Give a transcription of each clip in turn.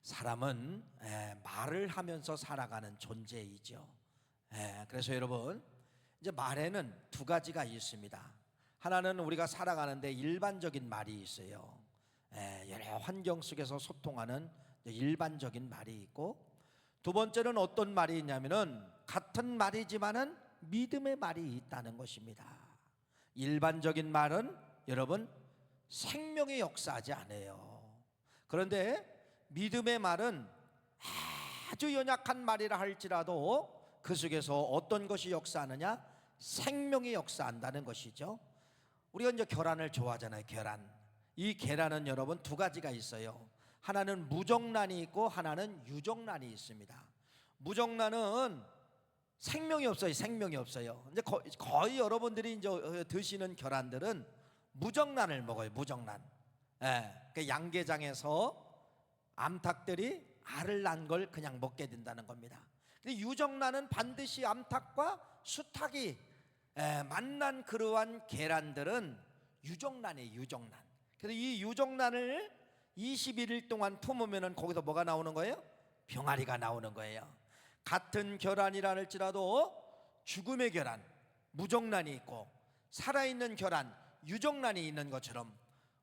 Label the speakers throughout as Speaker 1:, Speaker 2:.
Speaker 1: 사람은 말을 하면서 살아가는 존재이죠. 그래서 여러분, 이제 말에는 두 가지가 있습니다. 하나는 우리가 살아가는데 일반적인 말이 있어요. 여러 환경 속에서 소통하는 일반적인 말이 있고, 두 번째는 어떤 말이 있냐면은 같은 말이지만은 믿음의 말이 있다는 것입니다. 일반적인 말은 여러분 생명에 역사하지 않아요. 그런데 믿음의 말은 아주 연약한 말이라 할지라도 그 속에서 어떤 것이 역사하느냐? 생명이 역사한다는 것이죠. 우리가 이제 계란을 좋아하잖아요. 계란. 이 계란은 여러분 두 가지가 있어요. 하나는 무정란이 있고 하나는 유정란이 있습니다. 무정란은 생명이 없어요. 생명이 없어요. 이제 거의 여러분들이 이제 드시는 계란들은 무정란을 먹어요. 무정란. 그 양계장에서 암탉들이 알을 낳은 걸 그냥 먹게 된다는 겁니다. 근데 유정란은 반드시 암탉과 수탉이 만난 그러한 계란들은 유정란이에요. 유정란. 그래서 이 유정란을 21일 동안 품으면 거기서 뭐가 나오는 거예요? 병아리가 나오는 거예요. 같은 계란이라 할지라도 죽음의 계란, 무정란이 있고 살아있는 계란, 유정란이 있는 것처럼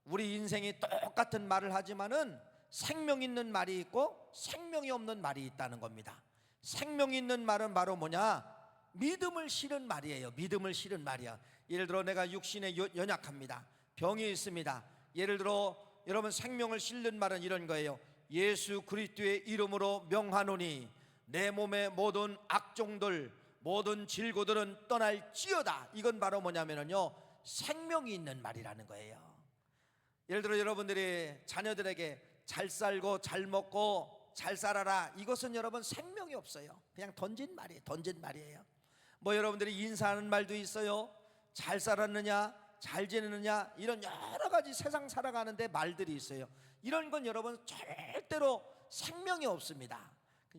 Speaker 1: 우리 인생이 똑같은 말을 하지만은 생명 있는 말이 있고 생명이 없는 말이 있다는 겁니다. 생명 있는 말은 바로 뭐냐? 믿음을 실은 말이에요. 믿음을 실은 말이야. 예를 들어 내가 육신에 연약합니다. 병이 있습니다. 예를 들어 여러분 생명을 실는 말은 이런 거예요. 예수 그리스도의 이름으로 명하노니 내 몸의 모든 악종들 모든 질고들은 떠날지어다. 이건 바로 뭐냐면요 생명이 있는 말이라는 거예요. 예를 들어 여러분들이 자녀들에게 잘 살고 잘 먹고 잘 살아라, 이것은 여러분 생명이 없어요. 그냥 던진 말이에요. 던진 말이에요. 뭐 여러분들이 인사하는 말도 있어요. 잘 살았느냐, 잘 지내느냐, 이런 여러 가지 세상 살아가는데 말들이 있어요. 이런 건 여러분 절대로 생명이 없습니다.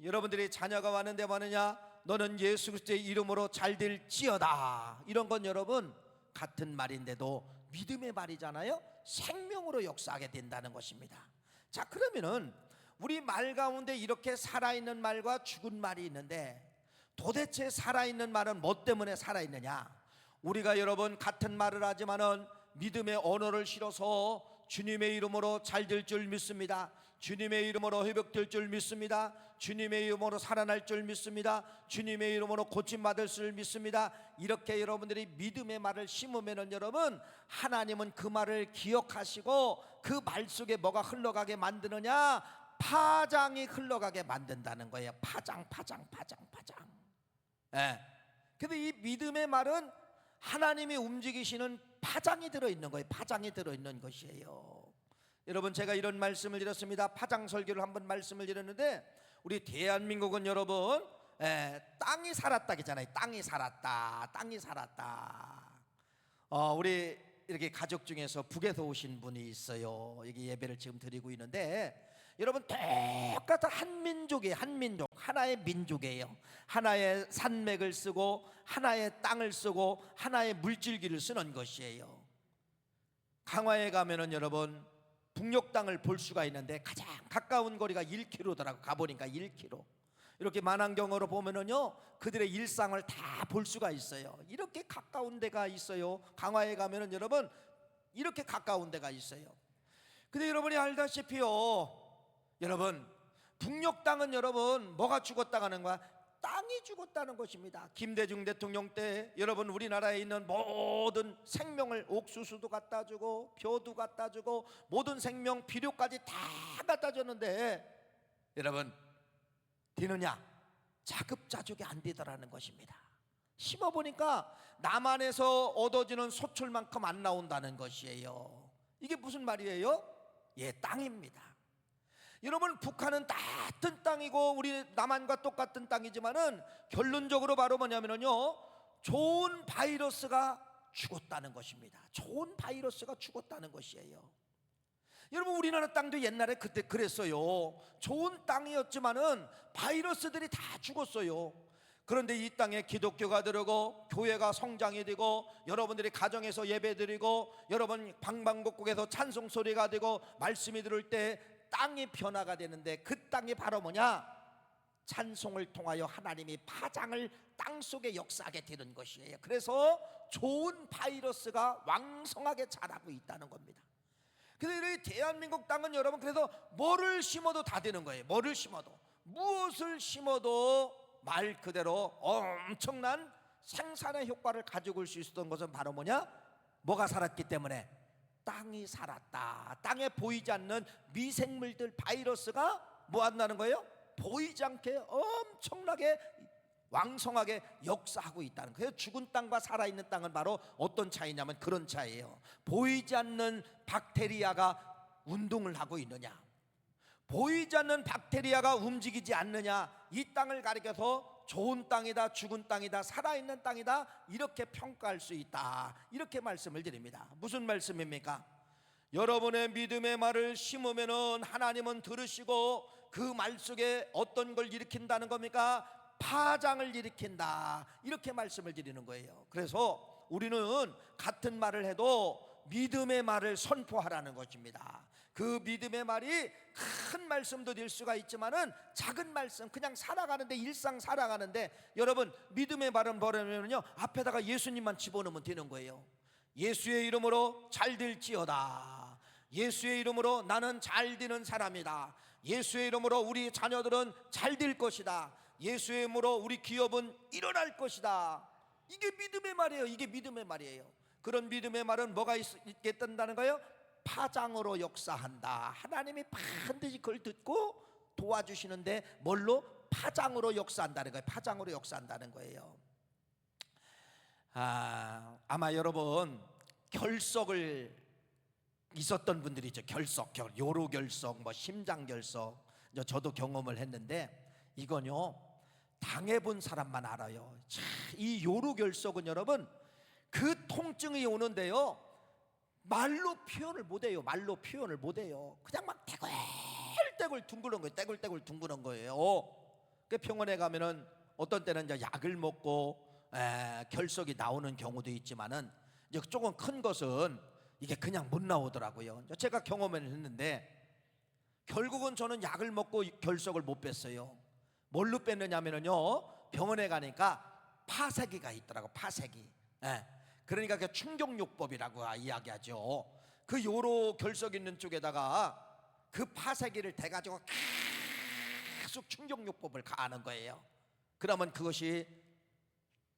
Speaker 1: 여러분들이 자녀가 왔는데 뭐느냐? 너는 예수 그리스도의 이름으로 잘 될지어다. 이런 건 여러분 같은 말인데도 믿음의 말이잖아요. 생명으로 역사하게 된다는 것입니다. 자, 그러면은 우리 말 가운데 이렇게 살아있는 말과 죽은 말이 있는데 도대체 살아있는 말은 뭐 때문에 살아있느냐? 우리가 여러분 같은 말을 하지만은 믿음의 언어를 실어서 주님의 이름으로 잘 될 줄 믿습니다. 주님의 이름으로 회복될 줄 믿습니다. 주님의 이름으로 살아날 줄 믿습니다. 주님의 이름으로 고침받을 줄 믿습니다. 이렇게 여러분들이 믿음의 말을 심으면은 여러분 하나님은 그 말을 기억하시고 그 말 속에 뭐가 흘러가게 만드느냐? 파장이 흘러가게 만든다는 거예요. 파장. 근데 이 믿음의 말은 하나님이 움직이시는 파장이 들어있는 거예요. 파장이 들어있는 것이에요. 여러분 제가 이런 말씀을 드렸습니다. 파장 설교를 한번 말씀을 드렸는데 우리 대한민국은 여러분 땅이 살았다 그잖아요. 땅이 살았다. 우리 이렇게 가족 중에서 북에서 오신 분이 있어요. 여기 예배를 지금 드리고 있는데 여러분 똑같은 한민족 하나의 민족이에요. 하나의 산맥을 쓰고 하나의 땅을 쓰고 하나의 물질기를 쓰는 것이에요. 강화에 가면은 여러분 북녘 땅을 볼 수가 있는데 가장 가까운 거리가 1km더라고. 가보니까 1km. 이렇게 만안경으로 보면은요 그들의 일상을 다 볼 수가 있어요. 이렇게 가까운 데가 있어요. 강화에 가면은 여러분 이렇게 가까운 데가 있어요. 근데 여러분이 알다시피요, 여러분 북녘 땅은 여러분 뭐가 죽었다고 하는 거야? 땅이 죽었다는 것입니다. 김대중 대통령 때 여러분 우리나라에 있는 모든 생명을 옥수수도 갖다 주고 벼도 갖다 주고 모든 생명 비료까지 다 갖다 줬는데 여러분 되느냐? 자급자족이 안 되더라는 것입니다. 심어보니까 남한에서 얻어지는 소출만큼 안 나온다는 것이에요. 이게 무슨 말이에요? 땅입니다. 여러분 북한은 같은 땅이고 우리 남한과 똑같은 땅이지만은 결론적으로 바로 뭐냐면요 좋은 바이러스가 죽었다는 것입니다. 좋은 바이러스가 죽었다는 것이에요. 여러분 우리나라 땅도 옛날에 그때 그랬어요. 좋은 땅이었지만은 바이러스들이 다 죽었어요. 그런데 이 땅에 기독교가 들어오고 교회가 성장이 되고 여러분들이 가정에서 예배드리고 여러분 방방곡곡에서 찬송 소리가 되고 말씀이 들을 때 땅이 변화가 되는데 그 땅이 바로 뭐냐? 찬송을 통하여 하나님이 파장을 땅속에 역사하게 되는 것이에요. 그래서 좋은 바이러스가 왕성하게 자라고 있다는 겁니다. 그래서 이 대한민국 땅은 여러분, 그래서 뭐를 심어도 다 되는 거예요. 뭐를 심어도, 무엇을 심어도 말 그대로 엄청난 생산의 효과를 가지고 올 수 있었던 것은 바로 뭐냐? 뭐가 살았기 때문에? 땅이 살았다. 땅에 보이지 않는 미생물들, 바이러스가 뭐 한다는 거예요? 보이지 않게 엄청나게 왕성하게 역사하고 있다는 거예요. 죽은 땅과 살아있는 땅은 바로 어떤 차이냐면 그런 차이예요. 보이지 않는 박테리아가 운동을 하고 있느냐, 보이지 않는 박테리아가 움직이지 않느냐, 이 땅을 가리켜서 좋은 땅이다, 죽은 땅이다, 살아있는 땅이다, 이렇게 평가할 수 있다, 이렇게 말씀을 드립니다. 무슨 말씀입니까? 여러분의 믿음의 말을 심으면은 하나님은 들으시고 그 말 속에 어떤 걸 일으킨다는 겁니까? 파장을 일으킨다, 이렇게 말씀을 드리는 거예요. 그래서 우리는 같은 말을 해도 믿음의 말을 선포하라는 것입니다. 그 믿음의 말이 큰 말씀도 될 수가 있지만은 작은 말씀, 그냥 살아가는데, 일상 살아가는데, 여러분 믿음의 말은 뭐냐면요, 앞에다가 예수님만 집어넣으면 되는 거예요. 예수의 이름으로 잘 될지어다. 예수의 이름으로 나는 잘 되는 사람이다. 예수의 이름으로 우리 자녀들은 잘 될 것이다. 예수의 이름으로 우리 기업은 일어날 것이다. 이게 믿음의 말이에요. 이게 믿음의 말이에요. 그런 믿음의 말은 뭐가 있겠다는 거예요? 파장으로 역사한다. 하나님이 반드시 그걸 듣고 도와주시는데 뭘로? 파장으로 역사한다는 거예요. 파장으로 역사한다는 거예요. 아마 여러분 결석을 있었던 분들이 있죠. 결석, 요로 결석, 뭐 심장 결석, 저도 경험을 했는데 이건요 당해본 사람만 알아요. 이 요로 결석은 여러분 그 통증이 오는데요 말로 표현을 못해요. 말로 표현을 못해요. 그냥 막 떼굴떼굴 둥그런 거예요. 떼굴떼굴 둥그런 거예요. 그 병원에 가면은 어떤 때는 이제 약을 먹고 결석이 나오는 경우도 있지만은 이제 조금 큰 것은 이게 그냥 못 나오더라고요. 제가 경험을 했는데 결국은 저는 약을 먹고 결석을 못 뺐어요. 뭘로 뺐느냐면요 병원에 가니까 파쇄기가 있더라고. 파쇄기. 그러니까 그 충격요법이라고 이야기하죠. 그 요로 결석 있는 쪽에다가 그 파쇄기를 대가지고 계속 충격요법을 가하는 거예요. 그러면 그것이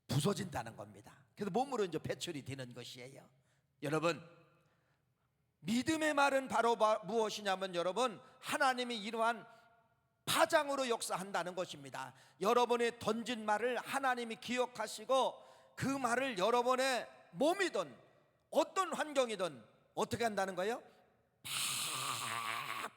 Speaker 1: 부서진다는 겁니다. 그래서 몸으로 이제 배출이 되는 것이에요. 여러분 믿음의 말은 바로 무엇이냐면 여러분 하나님이 이러한 파장으로 역사한다는 것입니다. 여러분이 던진 말을 하나님이 기억하시고 그 말을 여러분의 몸이든 어떤 환경이든 어떻게 한다는 거예요?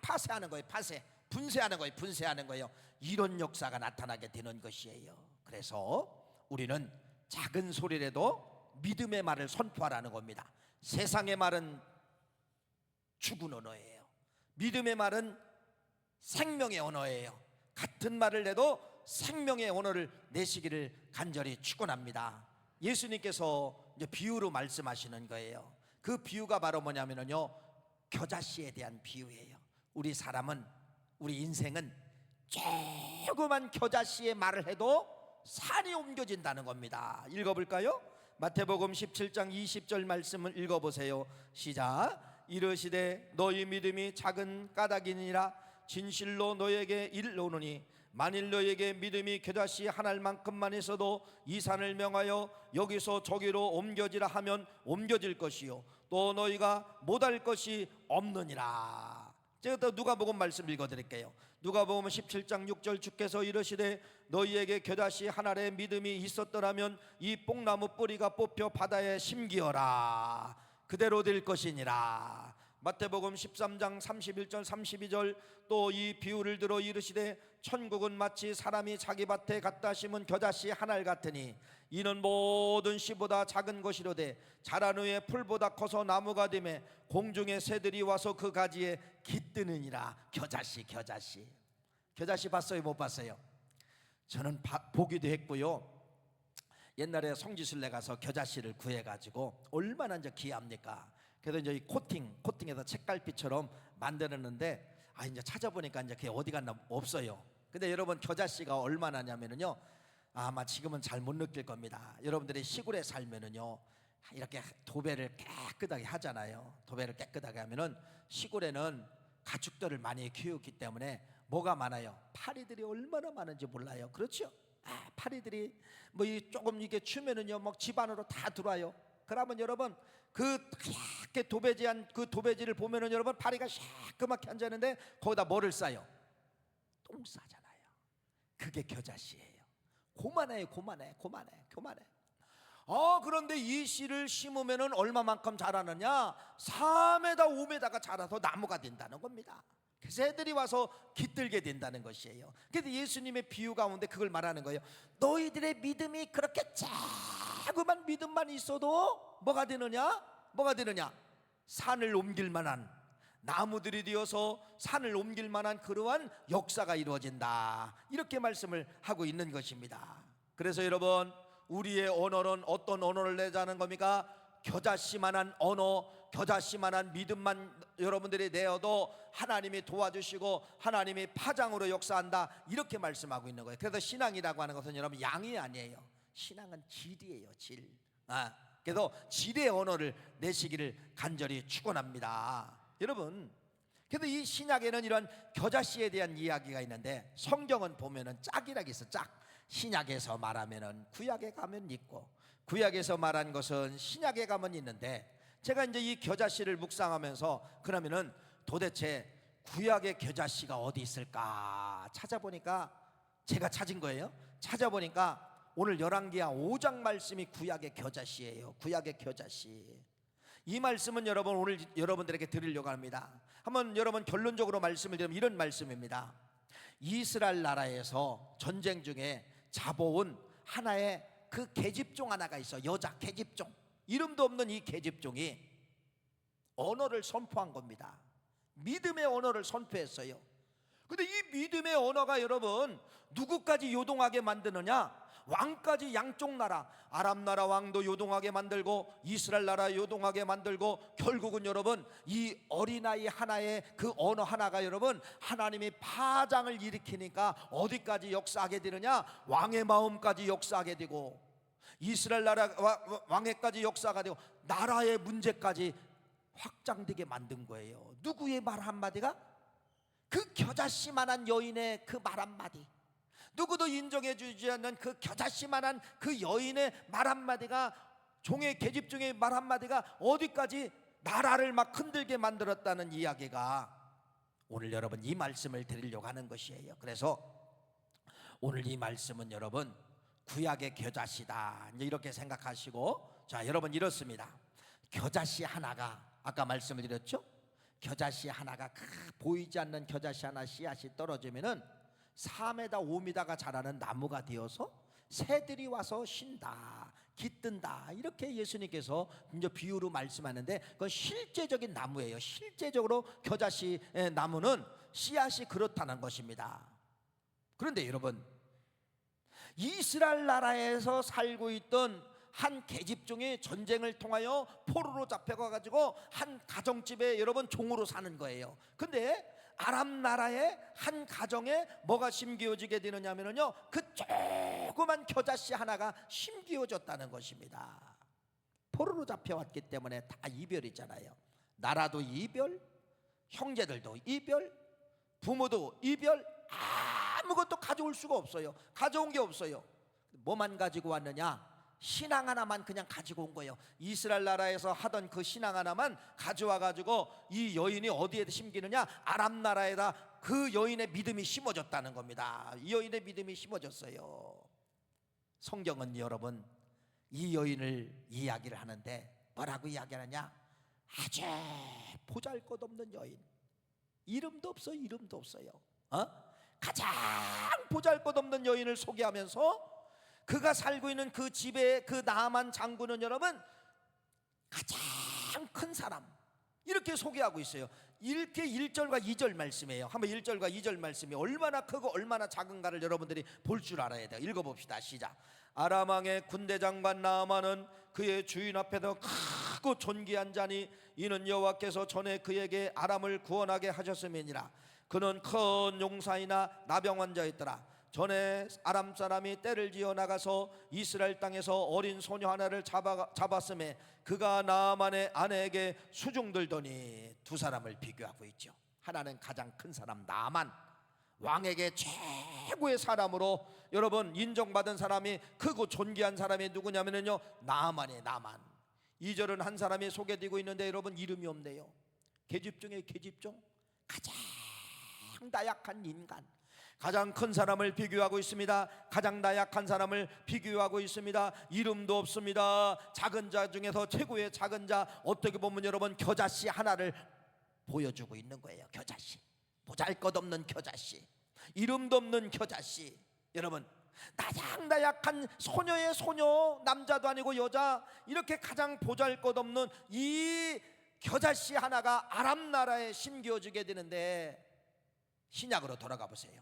Speaker 1: 파쇄하는 거예요. 파쇄, 분쇄하는 거예요. 분쇄하는 거예요. 이런 역사가 나타나게 되는 것이에요. 그래서 우리는 작은 소리라도 믿음의 말을 선포하라는 겁니다. 세상의 말은 죽은 언어예요. 믿음의 말은 생명의 언어예요. 같은 말을 해도 생명의 언어를 내시기를 간절히 축원합니다. 예수님께서 이제 비유로 말씀하시는 거예요. 그 비유가 바로 뭐냐면요 겨자씨에 대한 비유예요. 우리 사람은, 우리 인생은 조그만 겨자씨의 말을 해도 산이 옮겨진다는 겁니다. 읽어볼까요? 마태복음 17장 20절 말씀을 읽어보세요. 시작. 이르시되 너희 믿음이 작은 까닭이니라 진실로 너에게 이르노니 만일 너에게 믿음이 겨자씨 한 알만큼만 있어도 이 산을 명하여 여기서 저기로 옮겨지라 하면 옮겨질 것이요 또 너희가 못할 것이 없느니라. 제가 또 누가복음 말씀 읽어드릴게요. 누가복음 17장 6절 주께서 이르시되 너희에게 겨자씨 한 알의 믿음이 있었더라면 이 뽕나무 뿌리가 뽑혀 바다에 심기어라 그대로 될 것이니라. 마태복음 13장 31절 32절 또 이 비유를 들어 이르시되 천국은 마치 사람이 자기 밭에 갖다 심은 겨자씨 한 알 같으니 이는 모든 씨보다 작은 것이로되 자란 후에 풀보다 커서 나무가 되매 공중의 새들이 와서 그 가지에 깃드느니라. 겨자씨, 겨자씨. 겨자씨 봤어요? 못 봤어요? 저는 보기도 했고요. 옛날에 성지순례 가서 겨자씨를 구해가지고 얼마나 이제 귀합니까? 그래서 이제 이 코팅해서 책갈피처럼 만들었는데 이제 찾아보니까 이제 그게 어디 갔나 없어요. 근데 여러분 겨자씨가 얼마나냐면은요, 아마 지금은 잘 못 느낄 겁니다. 여러분들이 시골에 살면은요, 이렇게 도배를 깨끗하게 하잖아요. 도배를 깨끗하게 하면은 시골에는 가축들을 많이 키우기 때문에 뭐가 많아요? 파리들이 얼마나 많은지 몰라요. 그렇죠? 파리들이 뭐 조금 이게 추면은요, 막 집 안으로 다 들어와요. 그러면 여러분 그 하얗게 도배지한 그 도배지를 보면은 여러분 파리가 시커멓게 앉았는데 거기다 뭐를 싸요? 똥 싸잖아요. 그게 겨자씨예요. 고만해. 그런데 이 씨를 심으면은 얼마만큼 자라느냐? 4m 5m가 자라서 나무가 된다는 겁니다. 그래서 애들이 와서 깃들게 된다는 것이에요. 그래서 예수님의 비유 가운데 그걸 말하는 거예요. 너희들의 믿음이 그렇게 자그만 믿음만 있어도 뭐가 되느냐? 산을 옮길 만한, 나무들이 되어서 산을 옮길 만한 그러한 역사가 이루어진다, 이렇게 말씀을 하고 있는 것입니다. 그래서 여러분, 우리의 언어는 어떤 언어를 내자는 겁니까? 겨자씨만한 언어, 겨자씨만한 믿음만 여러분들이 내어도 하나님이 도와주시고 하나님이 파장으로 역사한다, 이렇게 말씀하고 있는 거예요. 그래서 신앙이라고 하는 것은 여러분 양이 아니에요. 신앙은 질이에요. 질. 그래서 질의 언어를 내시기를 간절히 축원합니다. 여러분, 그래서 이 신약에는 이런 겨자씨에 대한 이야기가 있는데 성경은 보면은 짝이라고 있어. 짝. 신약에서 말하면은 구약에 가면 있고, 구약에서 말한 것은 신약에 가면 있는데, 제가 이제 이 겨자씨를 묵상하면서 그러면은 도대체 구약의 겨자씨가 어디 있을까 찾아보니까, 제가 찾은 거예요. 찾아보니까 오늘 열왕기하 5장 말씀이 구약의 겨자씨예요. 구약의 겨자씨. 이 말씀은 여러분 오늘 여러분들에게 드리려고 합니다. 한번 여러분 결론적으로 말씀을 드리면 이런 말씀입니다. 이스라엘 나라에서 전쟁 중에 잡아온 하나의 그 계집종 하나가 있어. 여자 계집종. 이름도 없는 이 계집종이 언어를 선포한 겁니다. 믿음의 언어를 선포했어요. 근데 이 믿음의 언어가 여러분 누구까지 요동하게 만드느냐? 왕까지, 양쪽 나라, 아람 나라 왕도 요동하게 만들고 이스라엘 나라 요동하게 만들고, 결국은 여러분 이 어린아이 하나의 그 언어 하나가 여러분 하나님이 파장을 일으키니까 어디까지 역사하게 되느냐? 왕의 마음까지 역사하게 되고, 이스라엘 나라 왕에까지 역사가 되고, 나라의 문제까지 확장되게 만든 거예요. 누구의 말 한마디가? 그 겨자씨만한 여인의 그 말 한마디, 누구도 인정해 주지 않는 그 겨자씨만한 그 여인의 말 한마디가, 종의 계집종의 말 한마디가 어디까지 나라를 막 흔들게 만들었다는 이야기가 오늘 여러분 이 말씀을 드리려고 하는 것이에요. 그래서 오늘 이 말씀은 여러분 구약의 겨자씨다, 이렇게 생각하시고, 자 여러분 이렇습니다. 겨자씨 하나가, 아까 말씀을 드렸죠? 겨자씨 하나가 보이지 않는 겨자씨 하나 씨앗이 떨어지면은 4m 5m가 자라는 나무가 되어서 새들이 와서 쉰다, 깃든다, 이렇게 예수님께서 이제 비유로 말씀하는데, 그건 실제적인 나무예요. 실제적으로 겨자씨 나무는 씨앗이 그렇다는 것입니다. 그런데 여러분, 이스라엘 나라에서 살고 있던 한 계집종이 전쟁을 통하여 포로로 잡혀가 가지고 한 가정집에 여러분 종으로 사는 거예요. 근데 아람 나라의 한 가정에 뭐가 심기어지게 되느냐면요, 그 조그만 겨자씨 하나가 심기어졌다는 것입니다. 포로로 잡혀왔기 때문에 다 이별이잖아요. 나라도 이별, 형제들도 이별, 부모도 이별, 아무것도 가져올 수가 없어요. 가져온 게 없어요. 뭐만 가지고 왔느냐? 신앙 하나만 그냥 가지고 온 거예요. 이스라엘 나라에서 하던 그 신앙 하나만 가져와 가지고 이 여인이 어디에 심기느냐? 아람 나라에다 그 여인의 믿음이 심어졌다는 겁니다. 이 여인의 믿음이 심어졌어요. 성경은 여러분 이 여인을 이야기를 하는데 뭐라고 이야기하느냐? 아주 보잘것없는 여인, 이름도 없어요. 가장 보잘것없는 여인을 소개하면서 그가 살고 있는 그 집의 그 나아만 장군은 여러분 가장 큰 사람, 이렇게 소개하고 있어요. 이렇게 1절과 2절 말씀이에요. 한번 1절과 2절 말씀이 얼마나 크고 얼마나 작은가를 여러분들이 볼 줄 알아야 돼요. 읽어봅시다. 시작. 아람 왕의 군대 장관 나아만은 그의 주인 앞에서 크고 존귀한 자니 이는 여호와께서 전에 그에게 아람을 구원하게 하셨음이니라. 그는 큰 용사이나 나병 환자였더라. 전에 아람 사람이 떼를 지어 나가서 이스라엘 땅에서 어린 소녀 하나를 잡았음에 그가 나아만의 아내에게 수중들더니. 두 사람을 비교하고 있죠. 하나는 가장 큰 사람 나아만, 왕에게 최고의 사람으로 여러분 인정받은 사람이, 크고 존귀한 사람이 누구냐면요, 나아만이에요. 나아만. 2절은 한 사람이 소개되고 있는데 여러분 이름이 없네요. 계집 중에 계집 중 가장 나약한 인간, 가장 큰 사람을 비교하고 있습니다. 가장 나약한 사람을 비교하고 있습니다. 이름도 없습니다. 작은 자 중에서 최고의 작은 자, 어떻게 보면 여러분 겨자씨 하나를 보여주고 있는 거예요. 겨자씨, 보잘것없는 겨자씨, 이름도 없는 겨자씨. 여러분, 가장 나약한 소녀의 소녀, 남자도 아니고 여자, 이렇게 가장 보잘것없는 이 겨자씨 하나가 아람 나라에 심겨지게 되는데, 신약으로 돌아가 보세요.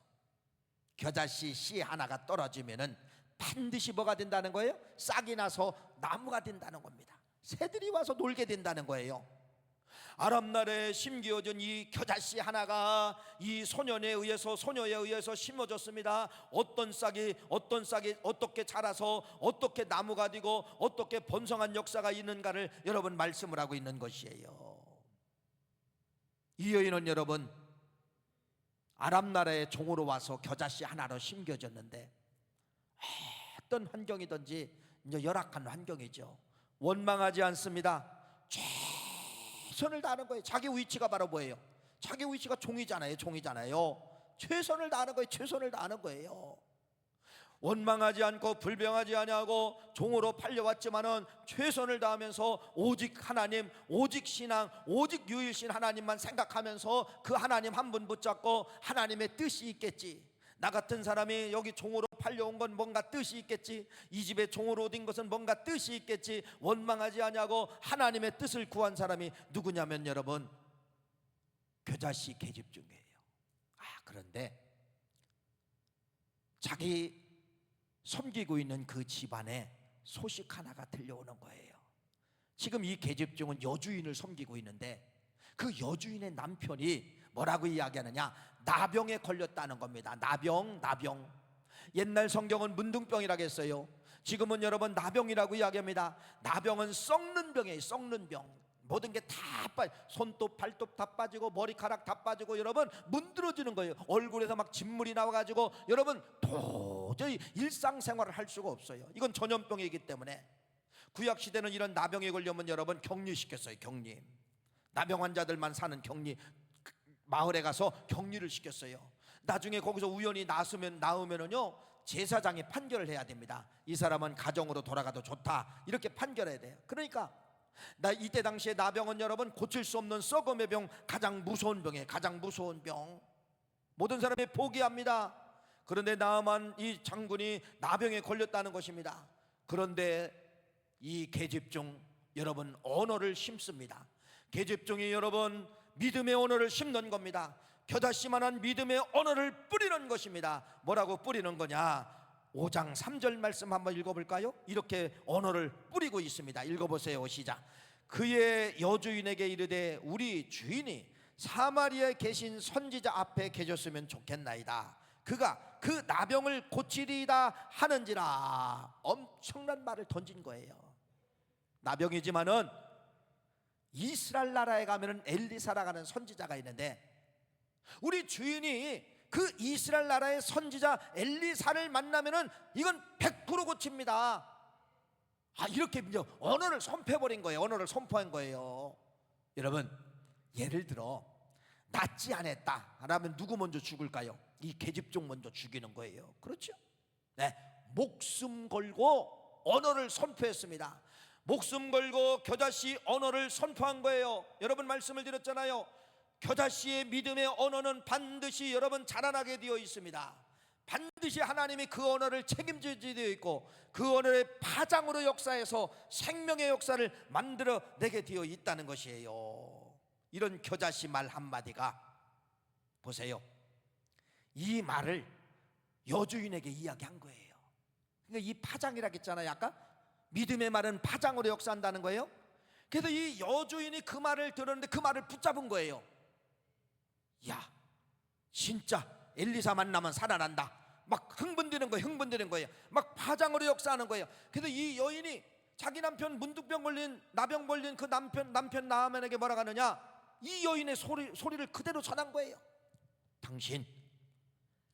Speaker 1: 겨자씨 씨 하나가 떨어지면은 반드시 뭐가 된다는 거예요? 싹이 나서 나무가 된다는 겁니다. 새들이 와서 놀게 된다는 거예요. 아람 나라에 심겨진 이 겨자씨 하나가 이 소년에 의해서, 소녀에 의해서 심어졌습니다. 어떤 싹이 어떻게 자라서 어떻게 나무가 되고 어떻게 번성한 역사가 있는가를 여러분 말씀을 하고 있는 것이에요. 이 여인은 여러분 아람 나라의 종으로 와서 겨자씨 하나로 심겨졌는데, 어떤 환경이든지 이제 열악한 환경이죠. 원망하지 않습니다. 최선을 다하는 거예요. 자기 위치가 바로 뭐예요? 자기 위치가 종이잖아요. 최선을 다하는 거예요. 최선을 다하는 거예요. 원망하지 않고 불평하지 아니하고 종으로 팔려왔지만은 최선을 다하면서 오직 하나님, 오직 신앙, 오직 유일신 하나님만 생각하면서 그 하나님 한 분 붙잡고 하나님의 뜻이 있겠지, 나 같은 사람이 여기 종으로 팔려온 건 뭔가 뜻이 있겠지, 이 집에 종으로 얻은 것은 뭔가 뜻이 있겠지, 원망하지 아니하고 하나님의 뜻을 구한 사람이 누구냐면 여러분 겨자씨 계집 중이에요. 그런데 자기 섬기고 있는 그 집안에 소식 하나가 들려오는 거예요. 지금 이 계집종은 여주인을 섬기고 있는데 그 여주인의 남편이 뭐라고 이야기하느냐, 나병에 걸렸다는 겁니다. 나병. 옛날 성경은 문둥병이라고 했어요. 지금은 여러분 나병이라고 이야기합니다. 나병은 썩는 병이에요. 썩는 병. 모든 게 다 손톱 발톱 다 빠지고 머리카락 다 빠지고 여러분 문드러지는 거예요. 얼굴에서 막 진물이 나와가지고 여러분 도저히 일상생활을 할 수가 없어요. 이건 전염병이기 때문에 구약시대는 이런 나병에 걸리면 여러분 격리시켰어요. 격리. 나병 환자들만 사는 격리, 마을에 가서 격리를 시켰어요. 나중에 거기서 우연히 나으면은요 제사장이 판결을 해야 됩니다. 이 사람은 가정으로 돌아가도 좋다, 이렇게 판결해야 돼요. 그러니까 이때 당시에 나병은 여러분 고칠 수 없는 썩음의 병, 가장 무서운 병이에요. 가장 무서운 병. 모든 사람이 포기합니다. 그런데 나아만 이 장군이 나병에 걸렸다는 것입니다. 그런데 이 계집종 여러분 언어를 심습니다. 계집종이 여러분 믿음의 언어를 심는 겁니다. 겨자씨만한 믿음의 언어를 뿌리는 것입니다. 뭐라고 뿌리는 거냐? 5장 3절 말씀 한번 읽어볼까요? 이렇게 언어를 뿌리고 있습니다. 읽어보세요. 시작. 그의 여주인에게 이르되 우리 주인이 사마리아에 계신 선지자 앞에 계셨으면 좋겠나이다. 그가 그 나병을 고치리이다 하는지라. 엄청난 말을 던진 거예요. 나병이지만은 이스라엘 나라에 가면은 엘리사라고 하는 선지자가 있는데 우리 주인이 그 이스라엘 나라의 선지자 엘리사를 만나면은 이건 100% 고칩니다. 이렇게 언어를 선포해버린 거예요. 언어를 선포한 거예요. 여러분 예를 들어 낫지 않았다 하면 누구 먼저 죽을까요? 이 계집종 먼저 죽이는 거예요. 그렇죠? 네, 목숨 걸고 언어를 선포했습니다. 목숨 걸고 겨자씨 언어를 선포한 거예요. 여러분 말씀을 드렸잖아요. 겨자씨의 믿음의 언어는 반드시 여러분 자라나게 되어 있습니다. 반드시 하나님이 그 언어를 책임지게 되어 있고 그 언어의 파장으로 역사해서 생명의 역사를 만들어내게 되어 있다는 것이에요. 이런 겨자씨 말 한마디가 보세요, 이 말을 여주인에게 이야기한 거예요. 그러니까 이 파장이라고 했잖아요. 아까 믿음의 말은 파장으로 역사한다는 거예요. 그래서 이 여주인이 그 말을 들었는데 그 말을 붙잡은 거예요. 야, 진짜 엘리사 만나면 살아난다. 막 흥분되는 거예요. 막 파장으로 역사하는 거예요. 그래서 이 여인이 자기 남편 문둥병 걸린 나병 걸린 그 남편 나아만에게 뭐라고 하느냐, 이 여인의 소리를 그대로 전한 거예요. 당신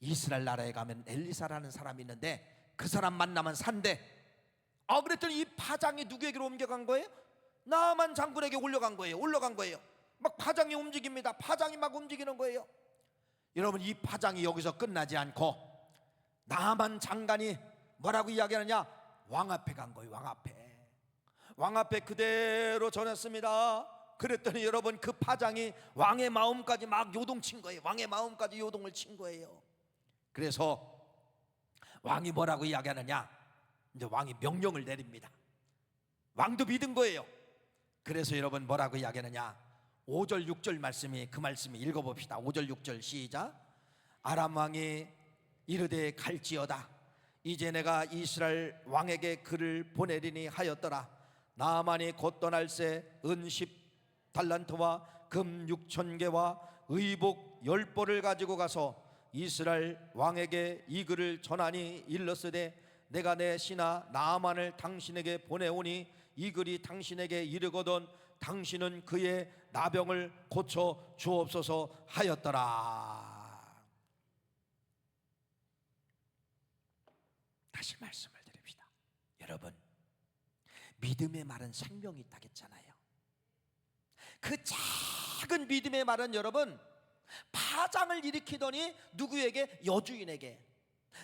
Speaker 1: 이스라엘 나라에 가면 엘리사라는 사람이 있는데 그 사람 만나면 산대. 그랬더니 이 파장이 누구에게로 옮겨간 거예요? 나아만 장군에게 올라간 거예요. 막 파장이 움직입니다. 파장이 막 움직이는 거예요. 여러분, 이 파장이 여기서 끝나지 않고 나아만 장관이 뭐라고 이야기하느냐, 왕 앞에 간 거예요. 왕 앞에 그대로 전했습니다. 그랬더니 여러분, 그 파장이 왕의 마음까지 막 요동친 거예요. 왕의 마음까지 요동을 친 거예요. 그래서 왕이 뭐라고 이야기하느냐, 이제 왕이 명령을 내립니다. 왕도 믿은 거예요. 그래서 여러분 뭐라고 이야기하느냐, 5절 6절 말씀이, 그 말씀이 읽어봅시다. 5절 6절 시작. 아람 왕이 이르되 갈지어다. 이제 내가 이스라엘 왕에게 글을 보내리니 하였더라. 나아만이 곧 떠날새 은 10달란트와 금 6,000개와 의복 10벌을 가지고 가서 이스라엘 왕에게 이 글을 전하니 일렀으되 내가 내 신하 나아만을 당신에게 보내오니 이 글이 당신에게 이르거든 당신은 그의 나병을 고쳐 주옵소서 하였더라. 다시 말씀을 드립시다. 여러분, 믿음의 말은 생명이 있다고 했잖아요. 그 작은 믿음의 말은 여러분 파장을 일으키더니 누구에게? 여주인에게,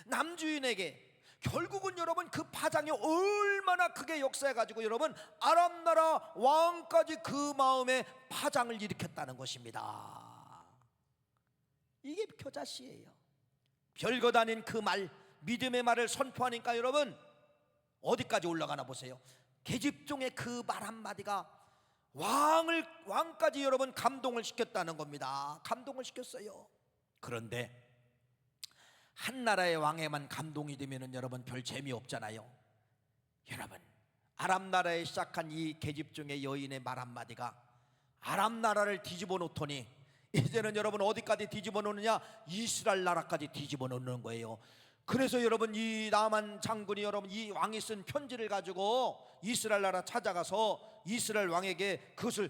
Speaker 1: 남주인에게. 결국은 여러분 그 파장이 얼마나 크게 역사해가지고 여러분 아람 나라 왕까지 그 마음에 파장을 일으켰다는 것입니다. 이게 겨자씨예요. 별것 아닌 그 말, 믿음의 말을 선포하니까 여러분 어디까지 올라가나 보세요. 계집종의 그 말 한마디가 왕까지 여러분 감동을 시켰다는 겁니다. 감동을 시켰어요. 그런데 한 나라의 왕에만 감동이 되면은 여러분 별 재미없잖아요. 여러분, 아람 나라에 시작한 이 계집종의 여인의 말 한마디가 아람 나라를 뒤집어 놓더니 이제는 여러분 어디까지 뒤집어 놓느냐, 이스라엘 나라까지 뒤집어 놓는 거예요. 그래서 여러분 이 나아만 장군이 여러분 이 왕이 쓴 편지를 가지고 이스라엘 나라 찾아가서 이스라엘 왕에게 그것을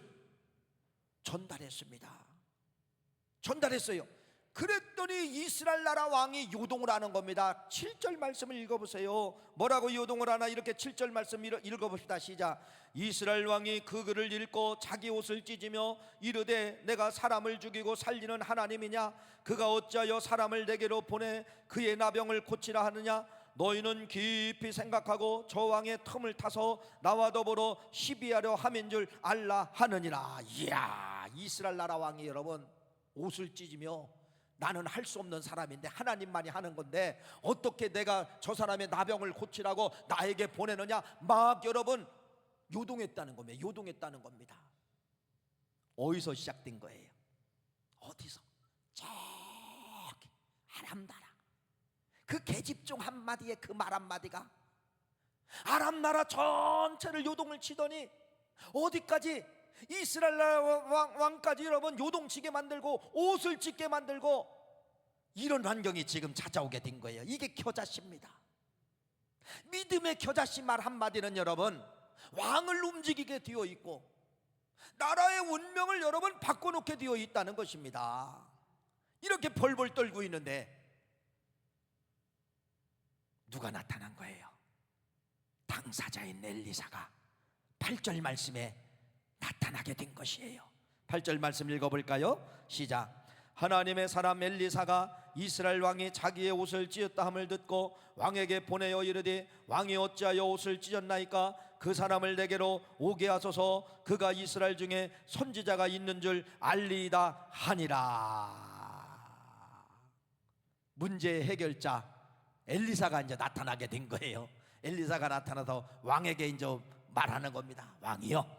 Speaker 1: 전달했어요. 그랬더니 이스라엘 나라 왕이 요동을 하는 겁니다. 7절 말씀을 읽어보세요. 뭐라고 요동을 하나, 이렇게 7절 말씀 읽어봅시다. 시작. 이스라엘 왕이 그 글을 읽고 자기 옷을 찢으며 이르되 내가 사람을 죽이고 살리는 하나님이냐? 그가 어찌하여 사람을 내게로 보내 그의 나병을 고치라 하느냐? 너희는 깊이 생각하고 저 왕의 틈을 타서 나와 더불어 시비하려 함인 줄 알라 하느니라. 이야, 이스라엘 나라 왕이 여러분 옷을 찢으며 나는 할 수 없는 사람인데 하나님만이 하는 건데 어떻게 내가 저 사람의 나병을 고치라고 나에게 보내느냐, 막 여러분 요동했다는 겁니다. 어디서 시작된 거예요? 어디서? 저기 아람 나라. 그 계집종 한마디에 그 말 한마디가 아람 나라 전체를 요동을 치더니 어디까지? 이스라엘 왕까지 여러분 요동치게 만들고 옷을 찢게 만들고 이런 환경이 지금 찾아오게 된 거예요. 이게 겨자씨입니다. 믿음의 겨자씨 말 한마디는 여러분 왕을 움직이게 되어 있고 나라의 운명을 여러분 바꿔놓게 되어 있다는 것입니다. 이렇게 벌벌 떨고 있는데 누가 나타난 거예요? 당사자인 엘리사가 8절 말씀에 나타나게 된 것이에요. 8절 말씀 읽어볼까요? 시작. 하나님의 사람 엘리사가 이스라엘 왕이 자기의 옷을 찢었다 함을 듣고 왕에게 보내어 이르되 왕이 어찌하여 옷을 찢었나이까? 그 사람을 내게로 오게 하소서. 그가 이스라엘 중에 선지자가 있는 줄 알리이다 하니라. 문제의 해결자 엘리사가 이제 나타나게 된 거예요. 엘리사가 나타나서 왕에게 이제 말하는 겁니다. 왕이요,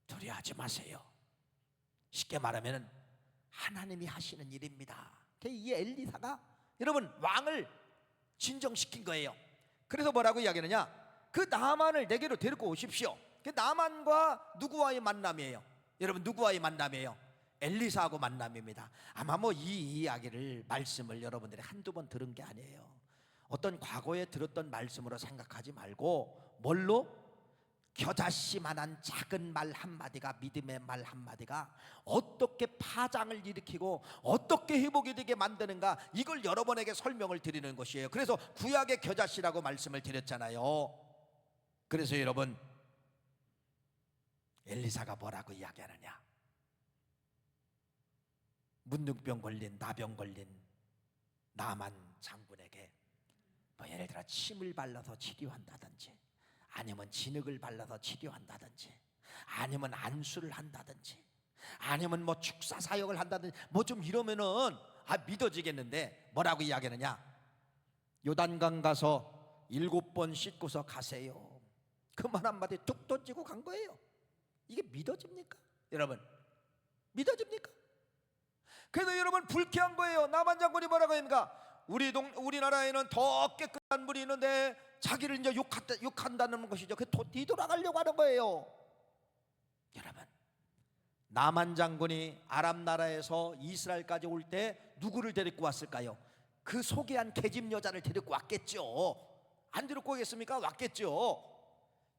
Speaker 1: 두려워하지 마세요. 쉽게 말하면 하나님이 하시는 일입니다. 이 엘리사가 여러분 왕을 진정시킨 거예요. 그래서 뭐라고 이야기하느냐, 그 나만을 내게로 데리고 오십시오. 그 나만과 누구와의 만남이에요? 여러분 누구와의 만남이에요? 엘리사하고 만남입니다. 아마 뭐 이 이야기를 말씀을 여러분들이 한두 번 들은 게 아니에요. 어떤 과거에 들었던 말씀으로 생각하지 말고 뭘로? 겨자씨만한 작은 말 한마디가, 믿음의 말 한마디가 어떻게 파장을 일으키고 어떻게 회복이 되게 만드는가, 이걸 여러분에게 설명을 드리는 것이에요. 그래서 구약의 겨자씨라고 말씀을 드렸잖아요. 그래서 여러분, 엘리사가 뭐라고 이야기하느냐? 문둥병 걸린, 나병 걸린 나만 장군에게 뭐 예를 들어 침을 발라서 치료한다든지, 아니면 진흙을 발라서 치료한다든지, 아니면 안수를 한다든지, 아니면 뭐 축사 사역을 한다든지, 뭐 좀 이러면은 믿어지겠는데 뭐라고 이야기하느냐? 요단강 가서 7번 씻고서 가세요. 그 말 한마디 툭 던지고 간 거예요. 이게 믿어집니까? 여러분, 믿어집니까? 그래서 여러분, 불쾌한 거예요. 나만 장군이 뭐라고 합니까? 우리나라에는 더 깨끗한 물이 있는데 자기를 이제 욕한다는 것이죠. 그 뒤돌아가려고 하는 거예요. 여러분, 나만 장군이 아람 나라에서 이스라엘까지 올 때 누구를 데리고 왔을까요? 그 소개한 계집 여자를 데리고 왔겠죠. 안 데리고 오겠습니까? 왔겠죠.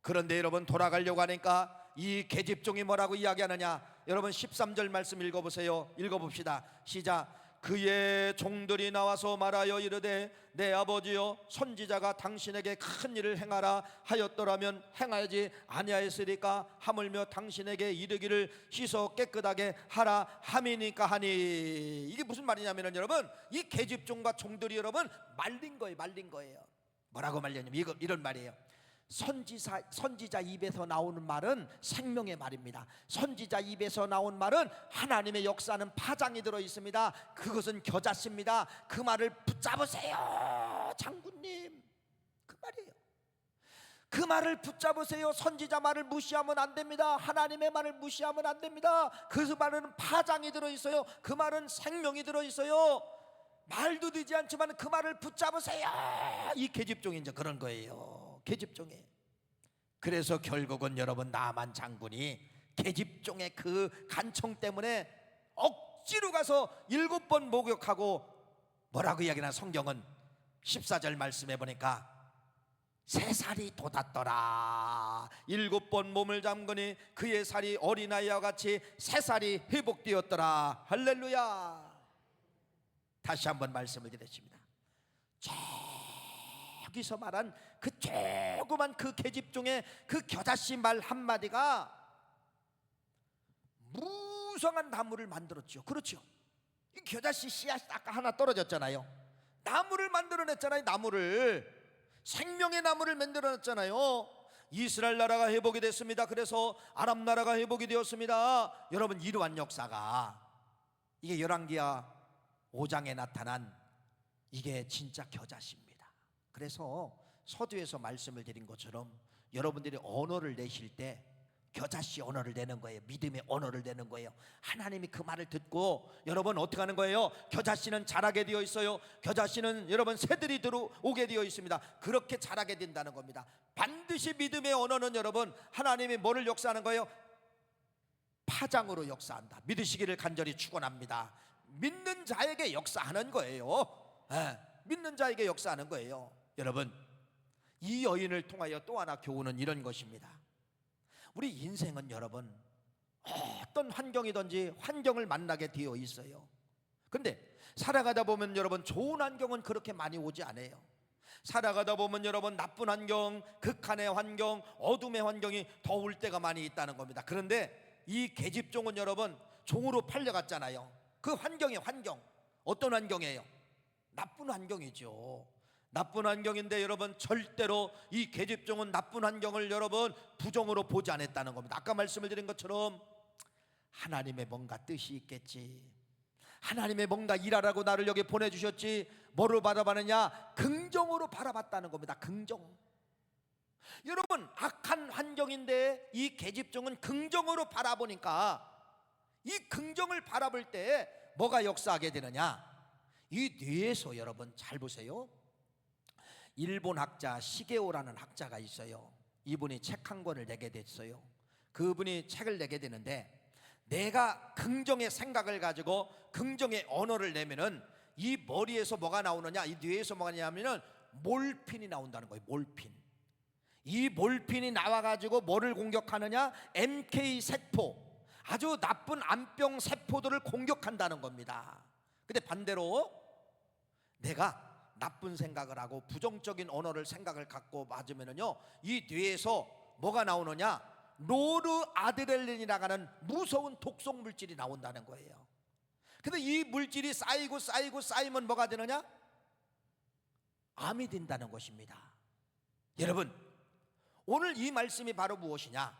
Speaker 1: 그런데 여러분, 돌아가려고 하니까 이 계집종이 뭐라고 이야기하느냐? 여러분 13절 말씀 읽어보세요. 읽어봅시다. 시작. 그의 종들이 나와서 말하여 이르되 내 아버지여, 선지자가 당신에게 큰 일을 행하라 하였더라면 행하지 아니하였으리까? 하물며 당신에게 이르기를 씻어 깨끗하게 하라 함이니까 하니. 이게 무슨 말이냐면은 여러분, 이 계집종과 종들이 여러분 말린 거예요. 말린 거예요. 뭐라고 말렸냐면 이런 말이에요. 선지자 입에서 나오는 말은 생명의 말입니다. 선지자 입에서 나온 말은 하나님의 역사는 파장이 들어 있습니다. 그것은 겨자씨입니다. 그 말을 붙잡으세요, 장군님. 그 말이에요. 그 말을 붙잡으세요. 선지자 말을 무시하면 안 됩니다. 하나님의 말을 무시하면 안 됩니다. 그 말은 파장이 들어 있어요. 그 말은 생명이 들어 있어요. 말도 되지 않지만 그 말을 붙잡으세요. 이 계집종이 이제 그런 거예요. 계집종이. 그래서 결국은 여러분, 나만 장군이 계집종의 그 간청 때문에 억지로 가서 7번 목욕하고 뭐라고 이야기하나? 성경은 14절 말씀해 보니까 3살이 돋았더라. 7번 몸을 잠그니 그의 살이 어린아이와 같이 3살이 회복되었더라. 할렐루야. 다시 한번 말씀을 드렸습니다. 여기서 말한 그 조그만 그 계집종의 그 겨자씨 말 한마디가 무성한 나무를 만들었죠. 그렇죠. 이 겨자씨 씨앗이 아까 하나 떨어졌잖아요. 나무를 만들어냈잖아요. 나무를, 생명의 나무를 만들어냈잖아요. 이스라엘 나라가 회복이 됐습니다. 그래서 아람 나라가 회복이 되었습니다. 여러분, 이러한 역사가 이게 열왕기하 5장에 나타난 이게 진짜 겨자씨입니다. 그래서 서두에서 말씀을 드린 것처럼 여러분들이 언어를 내실 때 겨자씨 언어를 내는 거예요. 믿음의 언어를 내는 거예요. 하나님이 그 말을 듣고 여러분 어떻게 하는 거예요? 겨자씨는 자라게 되어 있어요. 겨자씨는 여러분 새들이 들어오게 되어 있습니다. 그렇게 자라게 된다는 겁니다. 반드시 믿음의 언어는 여러분, 하나님이 뭐를 역사하는 거예요? 파장으로 역사한다. 믿으시기를 간절히 축원합니다. 믿는 자에게 역사하는 거예요. 믿는 자에게 역사하는 거예요. 여러분, 이 여인을 통하여 또 하나 교훈은 이런 것입니다. 우리 인생은 여러분 어떤 환경이든지 환경을 만나게 되어 있어요. 근데 살아가다 보면 여러분, 좋은 환경은 그렇게 많이 오지 않아요. 살아가다 보면 여러분, 나쁜 환경, 극한의 환경, 어둠의 환경이 더 올 때가 많이 있다는 겁니다. 그런데 이 계집종은 여러분 종으로 팔려갔잖아요. 그 환경이 어떤 환경이에요? 나쁜 환경이죠. 나쁜 환경인데 여러분, 절대로 이 계집종은 나쁜 환경을 여러분 부정으로 보지 않았다는 겁니다. 아까 말씀을 드린 것처럼 하나님의 뭔가 뜻이 있겠지, 하나님의 뭔가 일하라고 나를 여기 보내주셨지, 뭐로 바라봤느냐? 긍정으로 바라봤다는 겁니다. 긍정. 여러분, 악한 환경인데 이 계집종은 긍정으로 바라보니까, 이 긍정을 바라볼 때 뭐가 역사하게 되느냐? 이 뇌에서 여러분 잘 보세요. 일본 학자 시게오라는 학자가 있어요. 이분이 책 한 권을 내게 됐어요. 그분이 책을 내게 되는데 내가 긍정의 생각을 가지고 긍정의 언어를 내면은 이 머리에서 뭐가 나오느냐, 이 뇌에서 뭐가 나냐면은 몰핀이 나온다는 거예요. 몰핀. 이 몰핀이 나와가지고 뭐를 공격하느냐? MK 세포, 아주 나쁜 암병 세포들을 공격한다는 겁니다. 근데 반대로 내가 나쁜 생각을 하고 부정적인 언어를 생각을 갖고 맞으면은요, 이 뇌에서 뭐가 나오느냐? 노르아드레날린이라고 하는 무서운 독성 물질이 나온다는 거예요. 근데 이 물질이 쌓이면 뭐가 되느냐? 암이 된다는 것입니다. 여러분, 오늘 이 말씀이 바로 무엇이냐?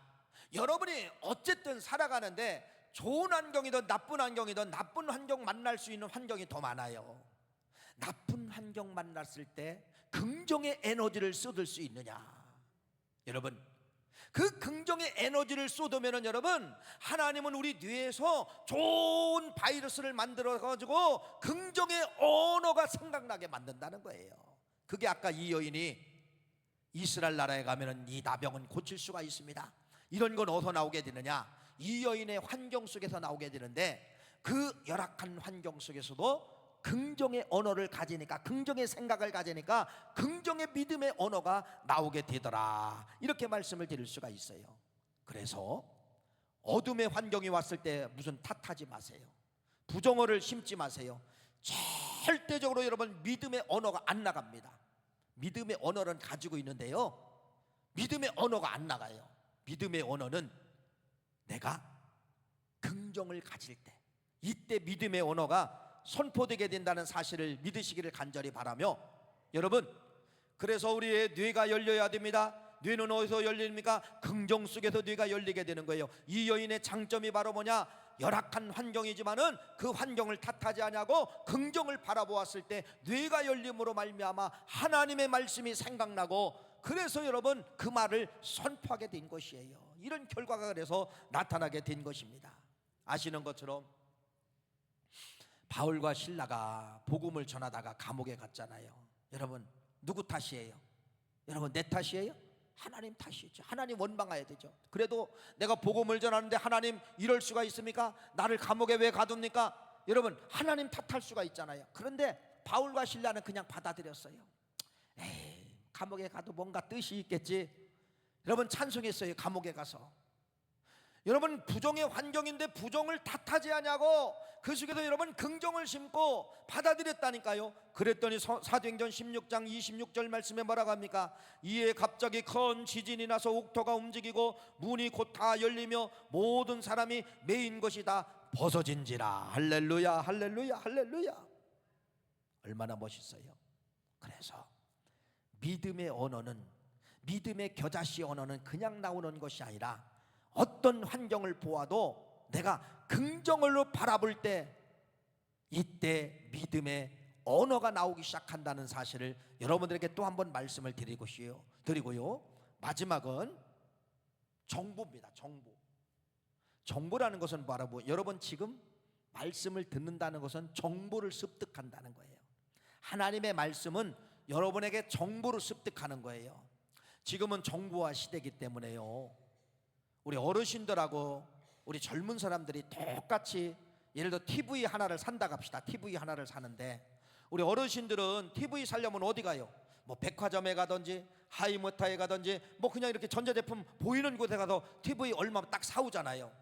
Speaker 1: 여러분이 어쨌든 살아가는데 좋은 환경이든 나쁜 환경이든 나쁜 환경 만날 수 있는 환경이 더 많아요. 나쁜 환경 만났을 때 긍정의 에너지를 쏟을 수 있느냐? 여러분, 그 긍정의 에너지를 쏟으면은 여러분, 하나님은 우리 뇌에서 좋은 바이러스를 만들어 가지고 긍정의 언어가 생각나게 만든다는 거예요. 그게 아까 이 여인이 이스라엘 나라에 가면은 이 나병은 고칠 수가 있습니다. 이런 건 어디서 나오게 되느냐? 이 여인의 환경 속에서 나오게 되는데, 그 열악한 환경 속에서도 긍정의 언어를 가지니까, 긍정의 생각을 가지니까 긍정의 믿음의 언어가 나오게 되더라, 이렇게 말씀을 드릴 수가 있어요. 그래서 어둠의 환경이 왔을 때 무슨 탓하지 마세요. 부정어를 심지 마세요. 절대적으로 여러분, 믿음의 언어가 안 나갑니다. 믿음의 언어는 가지고 있는데요, 믿음의 언어가 안 나가요. 믿음의 언어는 내가 긍정을 가질 때, 이때 믿음의 언어가 선포되게 된다는 사실을 믿으시기를 간절히 바라며, 여러분, 그래서 우리의 뇌가 열려야 됩니다. 뇌는 어디서 열립니까? 긍정 속에서 뇌가 열리게 되는 거예요. 이 여인의 장점이 바로 뭐냐? 열악한 환경이지만은 그 환경을 탓하지 않냐고 긍정을 바라보았을 때 뇌가 열림으로 말미암아 하나님의 말씀이 생각나고, 그래서 여러분 그 말을 선포하게 된 것이에요. 이런 결과가 그래서 나타나게 된 것입니다. 아시는 것처럼 바울과 실라가 복음을 전하다가 감옥에 갔잖아요. 여러분, 누구 탓이에요? 여러분, 내 탓이에요? 하나님 탓이죠. 하나님 원망해야 되죠. 그래도 내가 복음을 전하는데 하나님 이럴 수가 있습니까? 나를 감옥에 왜 가둡니까? 여러분, 하나님 탓할 수가 있잖아요. 그런데 바울과 실라는 그냥 받아들였어요. 에이, 감옥에 가도 뭔가 뜻이 있겠지. 여러분, 찬송했어요. 감옥에 가서. 여러분, 부정의 환경인데 부정을 탓하지 않냐고 그 속에서 여러분 긍정을 심고 받아들였다니까요. 그랬더니 사도행전 16장 26절 말씀에 뭐라고 합니까? 이에 갑자기 큰 지진이 나서 옥토가 움직이고 문이 곧 다 열리며 모든 사람이 메인 것이 다 벗어진지라. 할렐루야, 할렐루야, 할렐루야. 얼마나 멋있어요. 그래서 믿음의 언어는, 믿음의 겨자씨 언어는 그냥 나오는 것이 아니라 어떤 환경을 보아도 내가 긍정으로 바라볼 때, 이때 믿음의 언어가 나오기 시작한다는 사실을 여러분들에게 또 한 번 말씀을 드리고요. 마지막은 정보입니다. 정보라는 것은 바로 여러분 지금 말씀을 듣는다는 것은 정보를 습득한다는 거예요. 하나님의 말씀은 여러분에게 정보를 습득하는 거예요. 지금은 정보화 시대이기 때문에요, 우리 어르신들하고 우리 젊은 사람들이 똑같이, 예를 들어 TV 하나를 산다 갑시다. TV 하나를 사는데 우리 어르신들은 TV 사려면 어디 가요? 뭐 백화점에 가든지 하이모타에 가든지 뭐 그냥 이렇게 전자제품 보이는 곳에 가서 TV 얼마 딱 사오잖아요.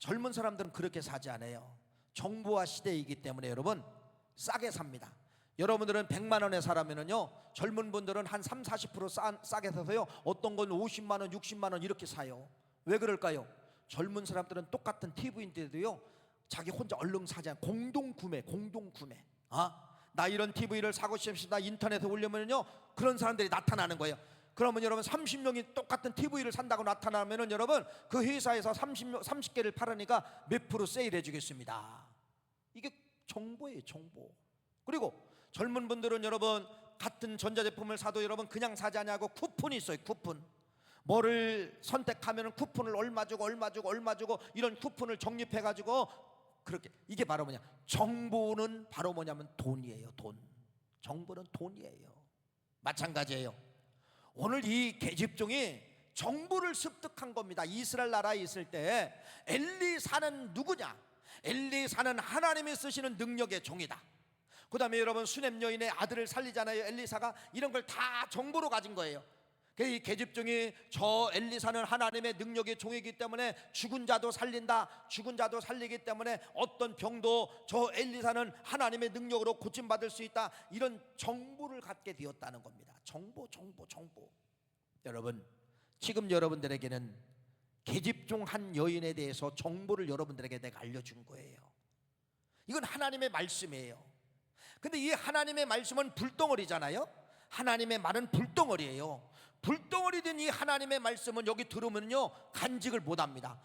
Speaker 1: 젊은 사람들은 그렇게 사지 않아요. 정보화 시대이기 때문에 여러분 싸게 삽니다. 여러분들은 100만 원에 사라면은요, 젊은 분들은 한 30-40% 싸게 사서요, 어떤 건 50만 원, 60만 원 이렇게 사요. 왜 그럴까요? 젊은 사람들은 똑같은 TV인데도요, 자기 혼자 얼른 사지 않아요. 공동구매. 나 이런 TV를 사고 싶습니다. 인터넷에 올리면요, 그런 사람들이 나타나는 거예요. 그러면 여러분 30명이 똑같은 TV를 산다고 나타나면은 여러분 그 회사에서 30개를 팔으니까 몇 프로 세일해 주겠습니다. 이게 정보예요, 정보. 그리고 젊은 분들은 여러분 같은 전자제품을 사도 여러분 그냥 사지 않냐고 쿠폰이 있어요. 쿠폰. 뭐를 선택하면 쿠폰을 얼마 주고 이런 쿠폰을 적립해 가지고, 그렇게, 이게 바로 뭐냐, 정보는 바로 뭐냐면 돈이에요. 돈. 정보는 돈이에요. 마찬가지예요. 오늘 이 계집종이 정보를 습득한 겁니다. 이스라엘 나라에 있을 때 엘리사는 누구냐? 엘리사는 하나님이 쓰시는 능력의 종이다. 그 다음에 여러분, 수넴 여인의 아들을 살리잖아요. 엘리사가 이런 걸 다 정보로 가진 거예요. 이 계집종이 저 엘리사는 하나님의 능력의 종이기 때문에 죽은 자도 살린다, 죽은 자도 살리기 때문에 어떤 병도 저 엘리사는 하나님의 능력으로 고침받을 수 있다, 이런 정보를 갖게 되었다는 겁니다. 정보. 여러분, 지금 여러분들에게는 계집종 한 여인에 대해서 정보를 여러분들에게 내가 알려준 거예요. 이건 하나님의 말씀이에요. 근데 이 하나님의 말씀은 불덩어리잖아요. 하나님의 말은 불덩어리예요. 불덩어리 된 이 하나님의 말씀은 여기 들으면요 간직을 못합니다.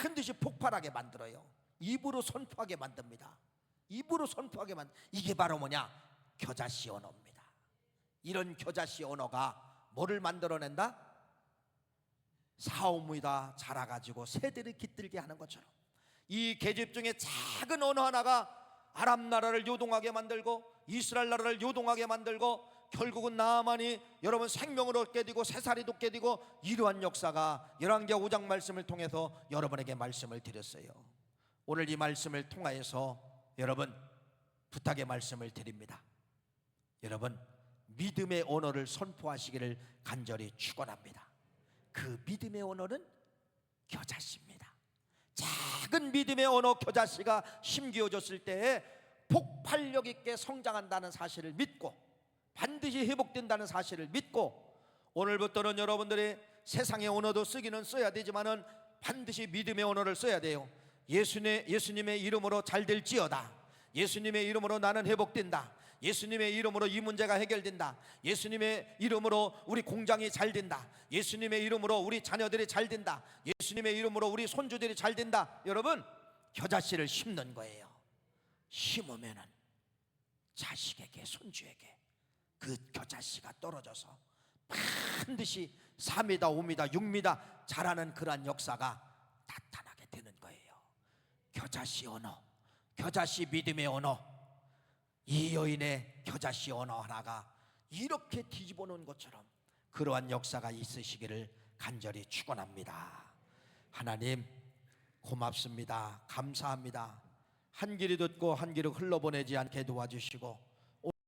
Speaker 1: 반드시 폭발하게 만들어요. 입으로 선포하게 만듭니다. 이게 바로 뭐냐? 겨자씨 언어입니다. 이런 겨자씨 언어가 뭐를 만들어낸다? 사오무이다 자라가지고 새들을 깃들게 하는 것처럼 이 계집종의 작은 언어 하나가 아람 나라를 요동하게 만들고 이스라엘 나라를 요동하게 만들고 결국은 나아만이 여러분 생명을 얻게 되고 새살이 돋게 되고, 이러한 역사가 열왕기하 5장 말씀을 통해서 여러분에게 말씀을 드렸어요. 오늘 이 말씀을 통하여서 여러분 부탁의 말씀을 드립니다. 여러분 믿음의 언어를 선포하시기를 간절히 축원합니다. 그 믿음의 언어는 겨자씨입니다. 작은 믿음의 언어 겨자씨가 심기어졌을 때에 폭발력 있게 성장한다는 사실을 믿고 반드시 회복된다는 사실을 믿고, 오늘부터는 여러분들이 세상의 언어도 쓰기는 써야 되지만은 반드시 믿음의 언어를 써야 돼요. 예수님의 이름으로 잘 될지어다. 예수님의 이름으로 나는 회복된다. 예수님의 이름으로 이 문제가 해결된다. 예수님의 이름으로 우리 공장이 잘 된다. 예수님의 이름으로 우리 자녀들이 잘 된다. 예수님의 이름으로 우리 손주들이 잘 된다. 여러분 겨자씨를 심는 거예요. 심으면은 자식에게 손주에게 그 겨자씨가 떨어져서 반드시 4m, 5m, 6m 자라는 그러한 역사가 나타나게 되는 거예요. 겨자씨 언어, 겨자씨 믿음의 언어, 이 여인의 겨자씨 언어 하나가 이렇게 뒤집어 놓은 것처럼 그러한 역사가 있으시기를 간절히 축원합니다. 하나님 고맙습니다. 감사합니다. 한 길이 듣고 한 길을 흘러보내지 않게 도와주시고